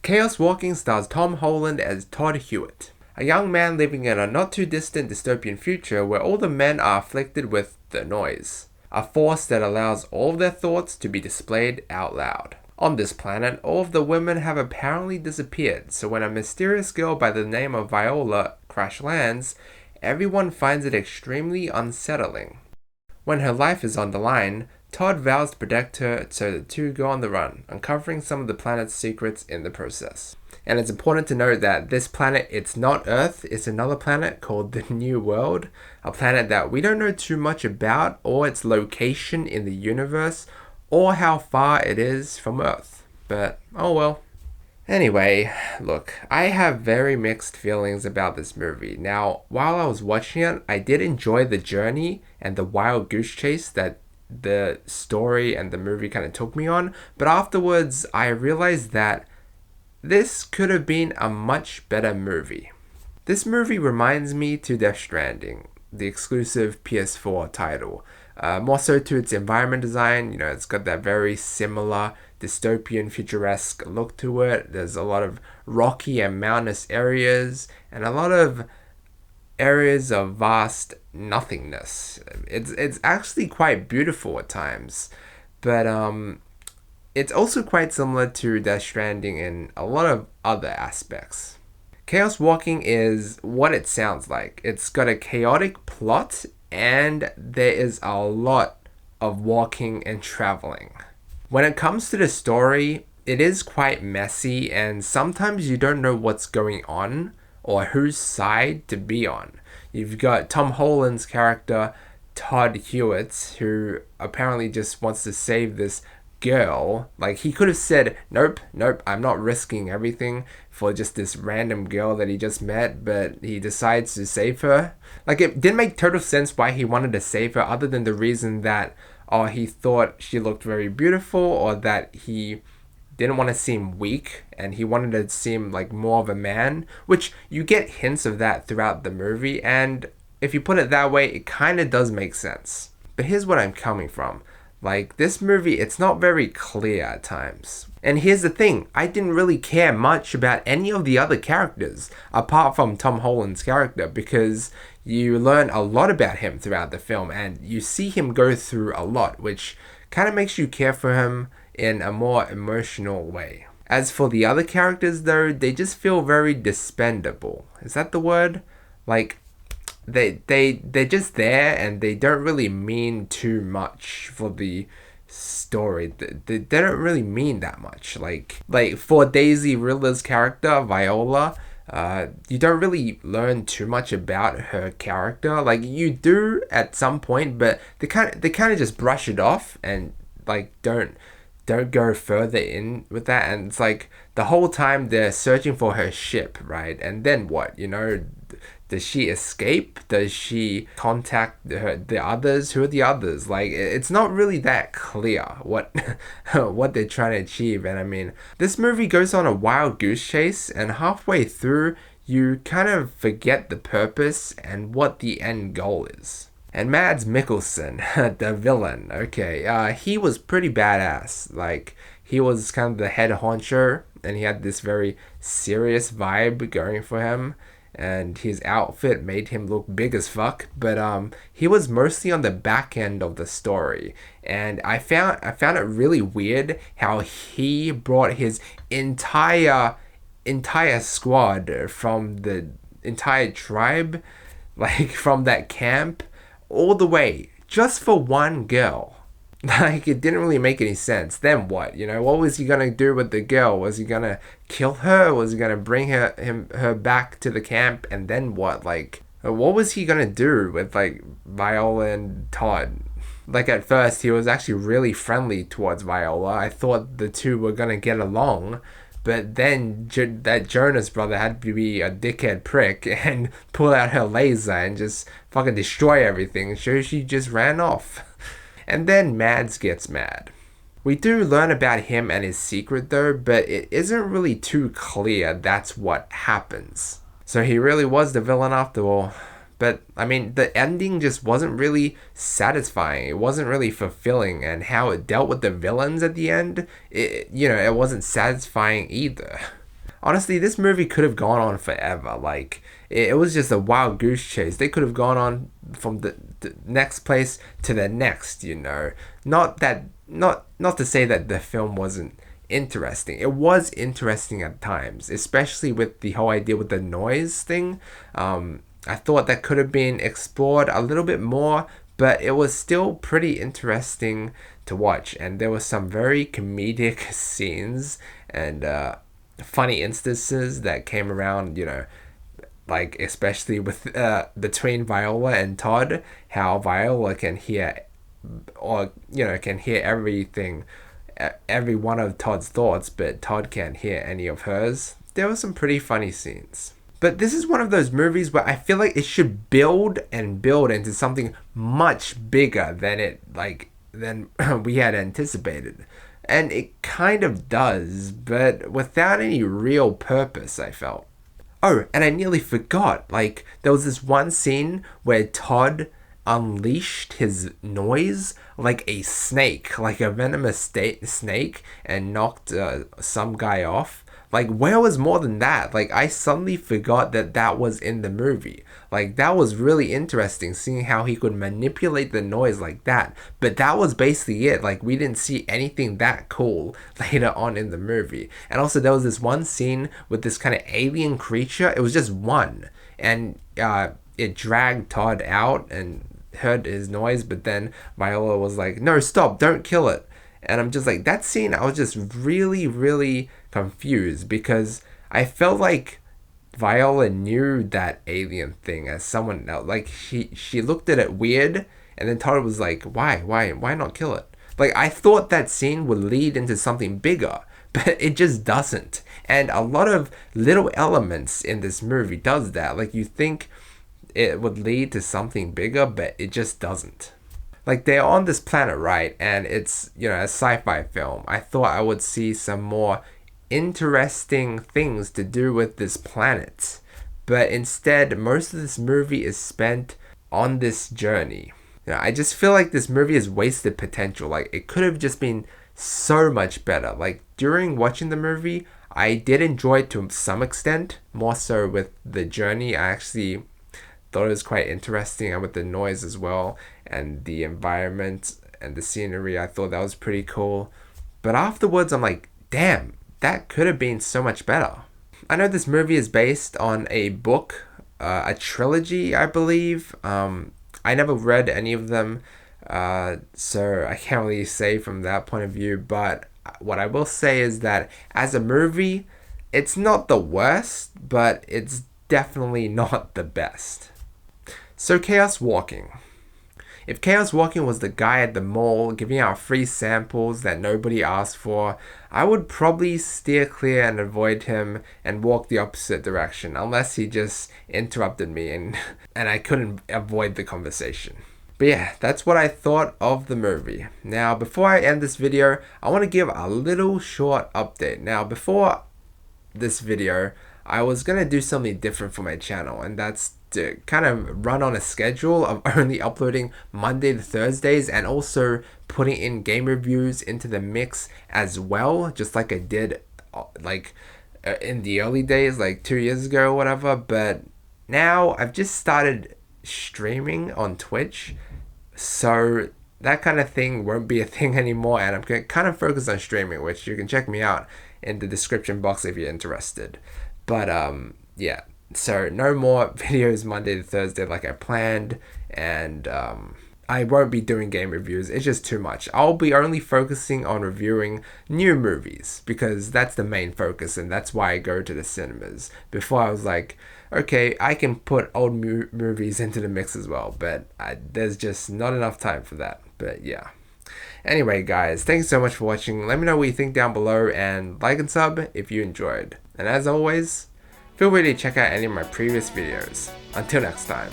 Chaos Walking stars Tom Holland as Todd Hewitt, a young man living in a not too distant dystopian future where all the men are afflicted with the noise, a force that allows all of their thoughts to be displayed out loud. On this planet, all of the women have apparently disappeared, so when a mysterious girl by the name of Viola crash lands, everyone finds it extremely unsettling. When her life is on the line, Todd vows to protect her, so the two go on the run, uncovering some of the planet's secrets in the process. And it's important to note that this planet, it's not Earth, it's another planet called the New World, a planet that we don't know too much about, or its location in the universe, or how far it is from Earth. But, oh well. Anyway, look, I have very mixed feelings about this movie. Now, while I was watching it, I did enjoy the journey and the wild goose chase that the story and the movie kind of took me on, but afterwards I realized that this could have been a much better movie. This movie reminds me to Death Stranding, the exclusive PS4 title. More so to its environment design, it's got that very similar dystopian futuresque look to it. There's a lot of rocky and mountainous areas and a lot of areas of vast nothingness. It's actually quite beautiful at times, but it's also quite similar to Death Stranding in a lot of other aspects. Chaos Walking is what it sounds like. It's got a chaotic plot and there is a lot of walking and traveling. When it comes to the story, it is quite messy and sometimes you don't know what's going on or whose side to be on. You've got Tom Holland's character, Todd Hewitt, who apparently just wants to save this girl. Like, he could have said, nope, I'm not risking everything for just this random girl that he just met, but he decides to save her. Like, it didn't make total sense why he wanted to save her, other than the reason that, he thought she looked very beautiful, or that he didn't want to seem weak and he wanted to seem like more of a man, which you get hints of that throughout the movie, and if you put it that way, it kind of does make sense. But here's what I'm coming from. Like, this movie, it's not very clear at times. And here's the thing, I didn't really care much about any of the other characters, apart from Tom Holland's character, because you learn a lot about him throughout the film, and you see him go through a lot, which kind of makes you care for him in a more emotional way. As for the other characters though, they just feel very dispendable. Is that the word? Like, they're just there and they don't really mean too much for the story. They don't really mean that much. Like for Daisy Ridley's character, Viola, you don't really learn too much about her character. Like, you do at some point, but they kind of just brush it off and like don't go further in with that. And it's like the whole time they're searching for her ship, right? And then what? Does she escape? Does she contact the others? Who are the others? Like, it's not really that clear what what they're trying to achieve. And I mean, this movie goes on a wild goose chase, and halfway through, you kind of forget the purpose and what the end goal is. And Mads Mikkelsen, the villain, okay, he was pretty badass. Like, he was kind of the head honcho, and he had this very serious vibe going for him. And his outfit made him look big as fuck, but he was mostly on the back end of the story, and I found it really weird how he brought his entire squad from the entire tribe, like from that camp, all the way just for one girl. Like, it didn't really make any sense. Then what? What was he gonna do with the girl? Was he gonna kill her? Was he gonna bring her back to the camp? And then what? Like, what was he gonna do with like Viola and Todd? Like, at first he was actually really friendly towards Viola. I thought the two were gonna get along, but then that Jonas brother had to be a dickhead prick and pull out her laser and just fucking destroy everything. So she just ran off. And then Mads gets mad. We do learn about him and his secret though, but it isn't really too clear that's what happens. So he really was the villain after all. But I mean, the ending just wasn't really satisfying. It wasn't really fulfilling, and how it dealt with the villains at the end, it wasn't satisfying either. Honestly, this movie could have gone on forever. Like, it was just a wild goose chase. They could have gone on from the next place to the next, you know. Not to say that the film wasn't interesting. It was interesting at times, especially with the whole idea with the noise thing. I thought that could have been explored a little bit more, but it was still pretty interesting to watch. And there were some very comedic scenes and funny instances that came around, you know, like especially with between Viola and Todd, how Viola can hear, or you know, can hear everything, every one of Todd's thoughts, but Todd can't hear any of hers. There were some pretty funny scenes. But this is one of those movies where I feel like it should build and build into something much bigger than we had anticipated. And it kind of does, but without any real purpose, I felt. Oh, and I nearly forgot, like, there was this one scene where Todd unleashed his noise like a snake, like a venomous snake, and knocked some guy off. Like, where was more than that? Like, I suddenly forgot that was in the movie. Like, that was really interesting, seeing how he could manipulate the noise like that. But that was basically it. Like, we didn't see anything that cool later on in the movie. And also, there was this one scene with this kind of alien creature. It was just one. And it dragged Todd out and heard his noise. But then Viola was like, no, stop, don't kill it. And I'm just like, that scene, I was just really, really confused because I felt like Viola knew that alien thing as someone else. Like, she looked at it weird, and then Todd was like, why not kill it? Like, I thought that scene would lead into something bigger, but it just doesn't. And a lot of little elements in this movie does that. Like, you think it would lead to something bigger, but it just doesn't. Like, they're on this planet, right? And it's, you know, a sci-fi film. I thought I would see some more interesting things to do with this planet. But instead, most of this movie is spent on this journey. You know, I just feel like this movie has wasted potential. Like, it could have just been so much better. Like, during watching the movie, I did enjoy it to some extent. More so with the journey. I actually thought it was quite interesting, and with the noise as well, and the environment and the scenery. I thought that was pretty cool. But afterwards, I'm like, damn, that could have been so much better. I know this movie is based on a book, a trilogy, I believe. I never read any of them, so I can't really say from that point of view. But what I will say is that as a movie, it's not the worst, but it's definitely not the best. So Chaos Walking. If Chaos Walking was the guy at the mall giving out free samples that nobody asked for, I would probably steer clear and avoid him and walk the opposite direction, unless he just interrupted me and I couldn't avoid the conversation. But yeah, that's what I thought of the movie. Now, before I end this video, I want to give a little short update. Now, before this video, I was going to do something different for my channel, and that's to kind of run on a schedule of only uploading Monday to Thursdays, and also putting in game reviews into the mix as well, just like I did in the early days, like 2 years ago or whatever. But now I've just started streaming on Twitch, so that kind of thing won't be a thing anymore, and I'm going to kind of focus on streaming, which you can check me out in the description box if you're interested. But yeah, so no more videos Monday to Thursday like I planned, and I won't be doing game reviews. It's just too much. I'll be only focusing on reviewing new movies, because that's the main focus, and that's why I go to the cinemas. Before I was like, okay, I can put old movies into the mix as well, but there's just not enough time for that. But yeah. Anyway, guys, thanks so much for watching. Let me know what you think down below, and like and sub if you enjoyed. And as always, feel free to check out any of my previous videos. Until next time.